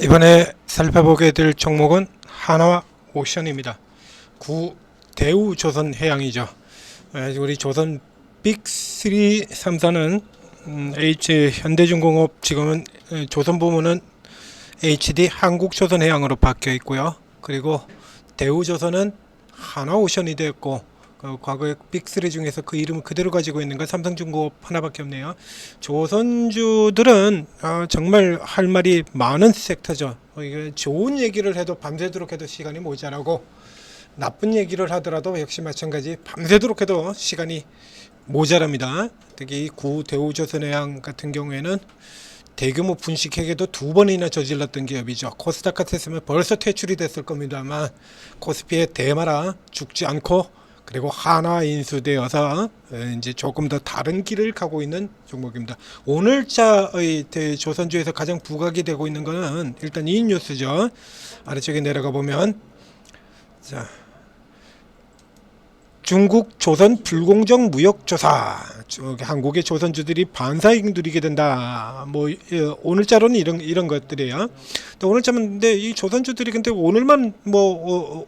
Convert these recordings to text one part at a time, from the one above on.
이번에 살펴보게 될 종목은 한화오션입니다. 구 대우조선해양이죠. 우리 조선 빅3 3사는 현대중공업, 지금은 조선부문은 HD 한국조선해양으로 바뀌어 있고요. 그리고 대우조선은 한화오션이 되었고, 과거의 빅3 중에서 그 이름을 그대로 가지고 있는 건 삼성중공업 하나밖에 없네요. 조선주들은 정말 할 말이 많은 섹터죠. 이게 좋은 얘기를 해도 밤새도록 해도 시간이 모자라고, 나쁜 얘기를 하더라도 역시 마찬가지 밤새도록 해도 시간이 모자랍니다. 특히 이 구 대우조선해양 같은 경우에는 대규모 분식회계도 2번이나 저질렀던 기업이죠. 코스닥 같았으면 벌써 퇴출이 됐을 겁니다만 코스피에 대마라 죽지 않고, 그리고 하나 인수되어서 이제 조금 더 다른 길을 가고 있는 종목입니다. 오늘자의 조선주에서 가장 부각이 되고 있는 것은 일단 이 뉴스죠. 아래쪽에 내려가 보면, 자, 중국 조선 불공정 무역 조사, 한국의 조선주들이 반사이익 누리게 된다. 오늘자로는 이런 것들이에요. 또 오늘자면, 근데 이 조선주들이 근데 오늘만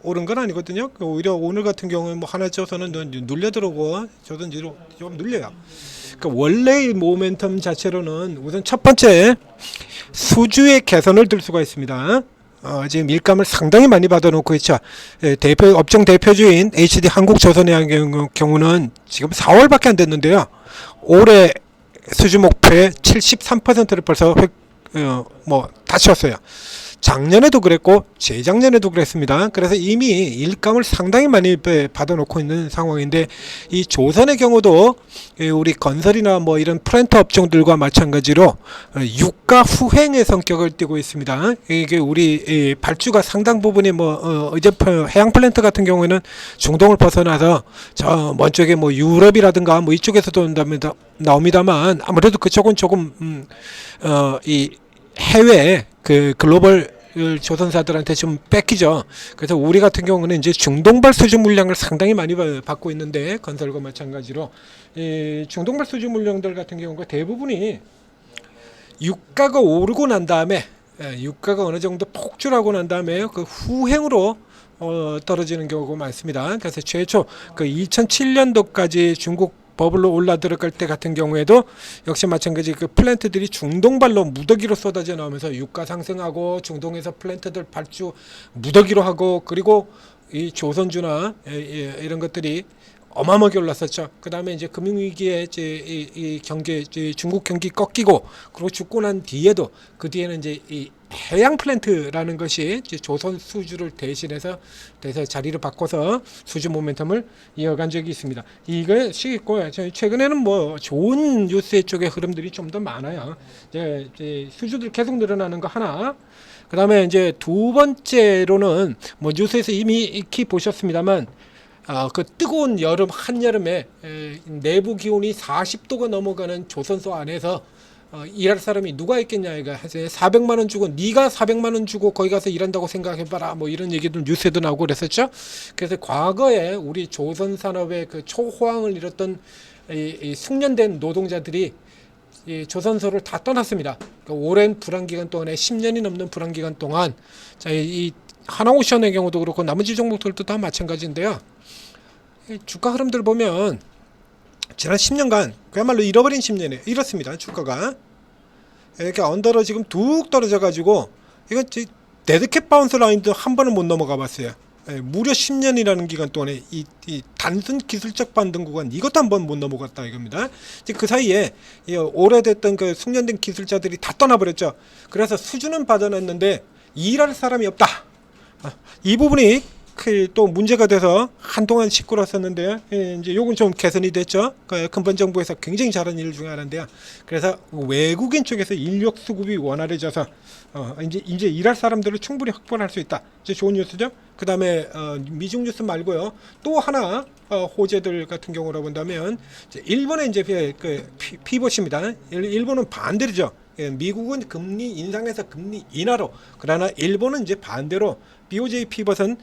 오른 건 아니거든요. 오히려 오늘 같은 경우는 하나조선은 눌려 들어오고 조선주로 좀 눌려요. 그러니까 원래의 모멘텀 자체로는 우선 첫 번째 수주의 개선을 들 수가 있습니다. 지금 일감을 상당히 많이 받아놓고 있죠. 업종 대표주인 HD 한국조선해양 경우는 지금 4월밖에 안 됐는데요. 올해 수주 목표의 73%를 벌써 다쳤어요. 작년에도 그랬고 재작년에도 그랬습니다. 그래서 이미 일감을 상당히 많이 받아놓고 있는 상황인데, 이 조선의 경우도 우리 건설이나 이런 플랜트 업종들과 마찬가지로 유가 후행의 성격을 띠고 있습니다. 이게 우리 발주가 상당 부분이 이제 해양 플랜트 같은 경우에는 중동을 벗어나서 저 먼 쪽에 유럽이라든가 이쪽에서도 나옵니다만, 아무래도 그쪽은 조금 이 해외 그 글로벌 조선사들한테 좀 뺏기죠. 그래서 우리 같은 경우는 이제 중동발 수주 물량을 상당히 많이 받고 있는데, 건설과 마찬가지로 이 중동발 수주 물량들 같은 경우가 대부분이 유가가 오르고 난 다음에, 유가가 어느 정도 폭주하고 난 다음에 그 후행으로 떨어지는 경우가 많습니다. 그래서 최초 그 2007년도까지 중국 버블로 올라 들어갈 때 같은 경우에도 역시 마찬가지 그 플랜트들이 중동발로 무더기로 쏟아져 나오면서 유가 상승하고, 중동에서 플랜트들 발주 무더기로 하고, 그리고 이 조선주나 이런 것들이 어마어마하게 올랐었죠. 그 다음에 이제 금융위기에 이 경제, 중국 경기 꺾이고, 그리고 죽고 난 뒤에도, 그 뒤에는 이제 이 해양 플랜트라는 것이 이제 조선 수주를 대신해서 자리를 바꿔서 수주 모멘텀을 이어간 적이 있습니다. 이것이 있고, 최근에는 좋은 뉴스 쪽의 흐름들이 좀 더 많아요. 이제 수주들 계속 늘어나는 거 하나. 그 다음에 이제 두 번째로는 뉴스에서 이미 익히 보셨습니다만, 그 뜨거운 여름, 한여름에 내부 기온이 40도가 넘어가는 조선소 안에서 일할 사람이 누가 있겠냐. 이거 400만 원 주고, 네가 400만 원 주고 거기 가서 일한다고 생각해봐라. 이런 얘기도 뉴스에도 나오고 그랬었죠. 그래서 과거에 우리 조선 산업의 그 초호황을 이뤘던 이 숙련된 노동자들이 이 조선소를 다 떠났습니다. 그러니까 오랜 불안 기간 동안에 10년이 넘는 불안 기간 동안, 이 하나오션의 경우도 그렇고 나머지 종목들도 다 마찬가지인데요. 주가 흐름들 보면 지난 10년간 그야말로 잃어버린 10년이에요. 이렇습니다. 주가가 이렇게 언더로 지금 뚝 떨어져 가지고, 이건 데드캣 바운스 라인도 한 번은 못 넘어가 봤어요. 무려 10년이라는 기간 동안에 이 단순 기술적 반등 구간, 이것도 한 번 못 넘어갔다 이겁니다. 그 사이에 오래됐던 그 숙련된 기술자들이 다 떠나버렸죠. 그래서 수주는 받아냈는데 일할 사람이 없다. 이 부분이 또 문제가 돼서 한동안 시끄러웠었는데요. 이제 요건 좀 개선이 됐죠. 근본 정부에서 굉장히 잘한 일 중에 하나인데요. 그래서 외국인 쪽에서 인력 수급이 원활해져서 이제 일할 사람들을 충분히 확보할 수 있다. 이제 좋은 뉴스죠. 그 다음에 미중 뉴스 말고요. 또 하나 호재들 같은 경우로 본다면, 일본의 이제 피벗입니다. 일본은 반대죠. 미국은 금리 인상에서 금리 인하로, 그러나 일본은 이제 반대로 BOJ 피벗은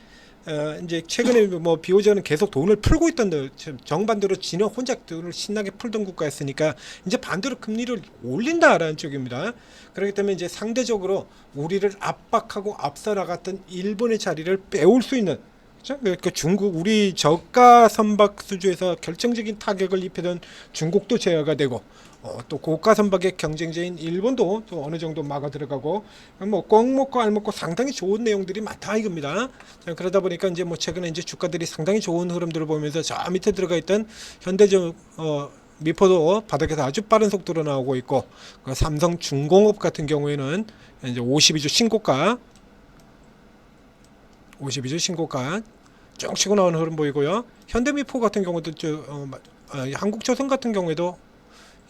이제 최근에 뭐 비오저는 계속 돈을 풀고 있던 정반대로 지는 혼자 돈을 신나게 풀던 국가였으니까 이제 반대로 금리를 올린다라는 쪽입니다. 그렇기 때문에 이제 상대적으로 우리를 압박하고 앞서 나갔던 일본의 자리를 빼올 수 있는, 그렇죠? 그 중국, 우리 저가 선박 수주에서 결정적인 타격을 입히던 중국도 제어가 되고, 또 고가 선박의 경쟁자인 일본도 또 어느 정도 막아 들어가고, 뭐 꼭 먹고 알 먹고 상당히 좋은 내용들이 많다 이겁니다. 자, 그러다 보니까 이제 뭐 최근에 이제 주가들이 상당히 좋은 흐름들을 보면서 저 밑에 들어가 있던 현대중 미포도 바닥에서 아주 빠른 속도로 나오고 있고, 그 삼성중공업 같은 경우에는 이제 52주 신고가 쭉 치고 나오는 흐름 보이고요. 현대미포 같은 경우도 한국조선 같은 경우에도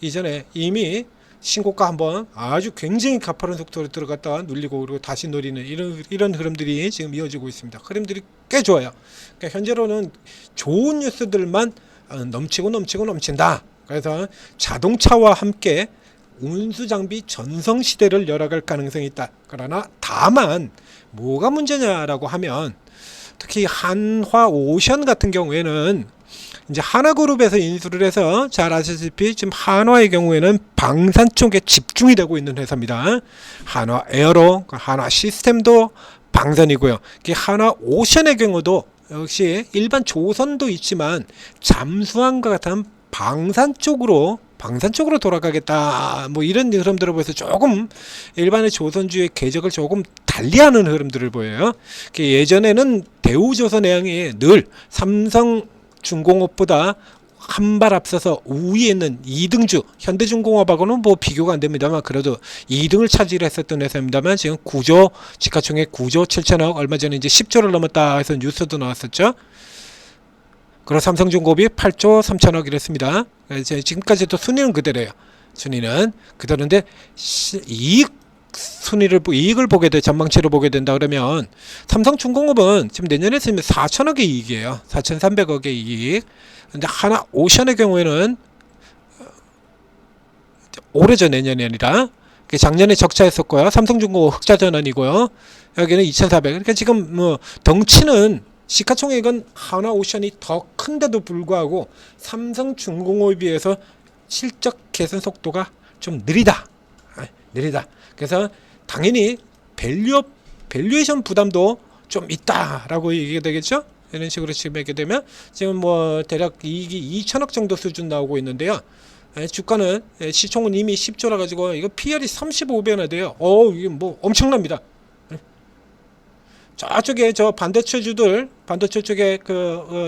이전에 이미 신고가 한번 아주 굉장히 가파른 속도로 들어갔다 눌리고 그리고 다시 노리는 이런 흐름들이 지금 이어지고 있습니다. 흐름들이 꽤 좋아요. 그러니까 현재로는 좋은 뉴스들만 넘친다. 그래서 자동차와 함께 운수장비 전성시대를 열어갈 가능성이 있다. 그러나 다만 뭐가 문제냐라고 하면 특히 한화오션 같은 경우에는 이제 하나그룹에서 인수를 해서 잘 아시다시피 지금 한화의 경우에는 방산 쪽에 집중이 되고 있는 회사입니다. 한화에어로, 한화시스템도 방산이고요. 한화오션의 경우도 역시 일반 조선도 있지만 잠수함과 같은 방산 쪽으로 돌아가겠다, 뭐 이런 흐름들을 보여서 조금 일반의 조선주의 궤적을 조금 달리하는 흐름들을 보여요. 예전에는 대우조선해양이 늘 삼성중공업보다 한 발 앞서서 우위에 있는 2등주 현대중공업하고는 뭐 비교가 안 됩니다만 그래도 2등을 차지했었던 회사입니다만 지금 시가총액 9조 7천억, 얼마 전에 이제 10조를 넘었다 해서 뉴스도 나왔었죠. 그리고 삼성중공업이 8조 3천억 이랬습니다. 지금까지도 순위는 그대로예요. 순위는 그대로인데 이익을 보게 돼, 전망치를 보게 된다 그러면 삼성중공업은 지금 내년에 있으면 4천억의 이익이에요. 4,300억의 이익. 근데 하나오션의 경우에는 올해죠, 내년이 아니라 작년에 적자했었고요. 삼성중공업 흑자전환이고요. 여기는 2,400. 그러니까 지금 뭐 덩치는 시가총액은 하나오션이 더 큰데도 불구하고 삼성중공업에 비해서 실적 개선 속도가 좀 느리다. 그래서 당연히 밸류에이션 부담도 좀 있다라고 얘기가 되겠죠. 이런 식으로 지금 하게 되면 지금 뭐 대략 이익이 2천억 정도 수준 나오고 있는데요. 주가는 시총은 이미 10조라 가지고 이거 PR이 35배나 돼요. 이게 뭐 엄청납니다. 저쪽에 저 반도체 쪽에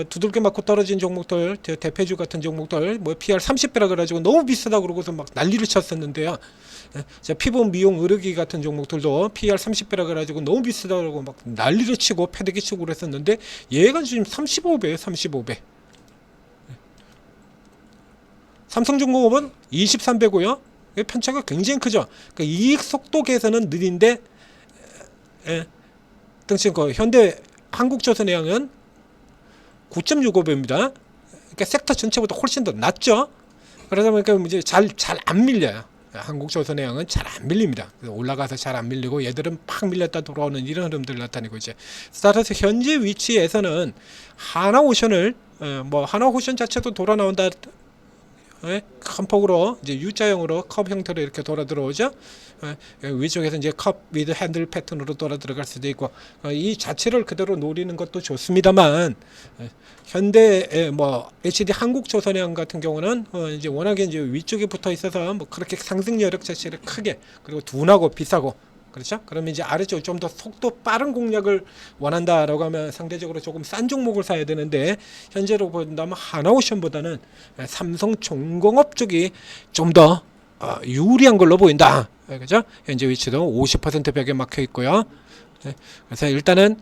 두들겨 맞고 떨어진 종목들, 대패주 같은 종목들 뭐 PR 30배라 그래가지고 너무 비싸다 그러고서 막 난리를 쳤었는데요. 피부 미용 의료기 같은 종목들도 PR 30배라 그래가지고 너무 비싸다 그러고 막 난리를 치고 패대기 치고 그랬었는데 얘가 지금 35배예요. 35배. 삼성중공업은 23배고요. 편차가 굉장히 크죠. 그러니까 이익 속도 개선은 느린데 당시 현대 한국조선해양은 9.65배입니다. 그러니까 섹터 전체보다 훨씬 더 낮죠. 그러다 보니까 이제 잘 안 밀려요. 한국조선해양은 잘 안 밀립니다. 올라가서 잘 안 밀리고 얘들은 팍 밀렸다 돌아오는 이런 흐름들을 나타내고 이제 따라서 현재 위치에서는 하나오션을 하나오션 자체도 돌아 나온다. 큰 폭으로 이제 U자형으로 컵 형태로 이렇게 돌아 들어오죠. 위쪽에서 이제 컵 위드 핸들 패턴으로 돌아 들어갈 수도 있고 이 자체를 그대로 노리는 것도 좋습니다만 현대 HD 한국조선해양 같은 경우는 이제 워낙에 이제 위쪽에 붙어 있어서 뭐 그렇게 상승 여력 자체를 크게 그리고 둔하고 비싸고 그렇죠? 그러면 이제 아래쪽 좀 더 속도 빠른 공략을 원한다라고 하면 상대적으로 조금 싼 종목을 사야 되는데 현재로 본다면 하나오션보다는 삼성중공업 쪽이 좀 더 유리한 걸로 보인다. 그죠? 현재 위치도 50% 벽에 막혀 있고요. 그래서 일단은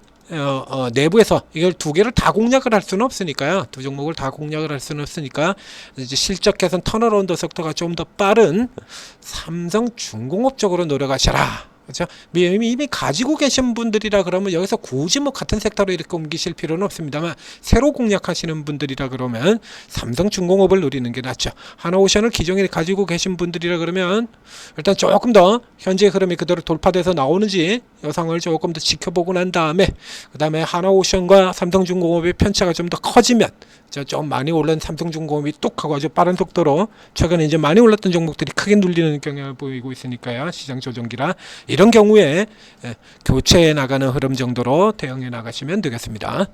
내부에서 이걸 두 개를 다 공략을 할 수는 없으니까요. 두 종목을 다 공략을 할 수는 없으니까 이제 실적 개선 턴어라운드 속도가 좀 더 빠른 삼성중공업 쪽으로 노력하셔라. 그렇죠? 이미 가지고 계신 분들이라 그러면 여기서 굳이 뭐 같은 섹터로 이렇게 옮기실 필요는 없습니다만, 새로 공략하시는 분들이라 그러면 삼성중공업을 노리는 게 낫죠. 하나오션을 기존에 가지고 계신 분들이라 그러면 일단 조금 더 현재 흐름이 그대로 돌파돼서 나오는지 여상을 조금 더 지켜보고 난 다음에, 그 다음에 하나오션과 삼성중공업의 편차가 좀 더 커지면, 좀 많이 올른 삼성중공업이 뚝 하고 아주 빠른 속도로 최근에 이제 많이 올랐던 종목들이 크게 눌리는 경향을 보이고 있으니까요. 시장 조정기라 이런 경우에 교체해 나가는 흐름 정도로 대응해 나가시면 되겠습니다.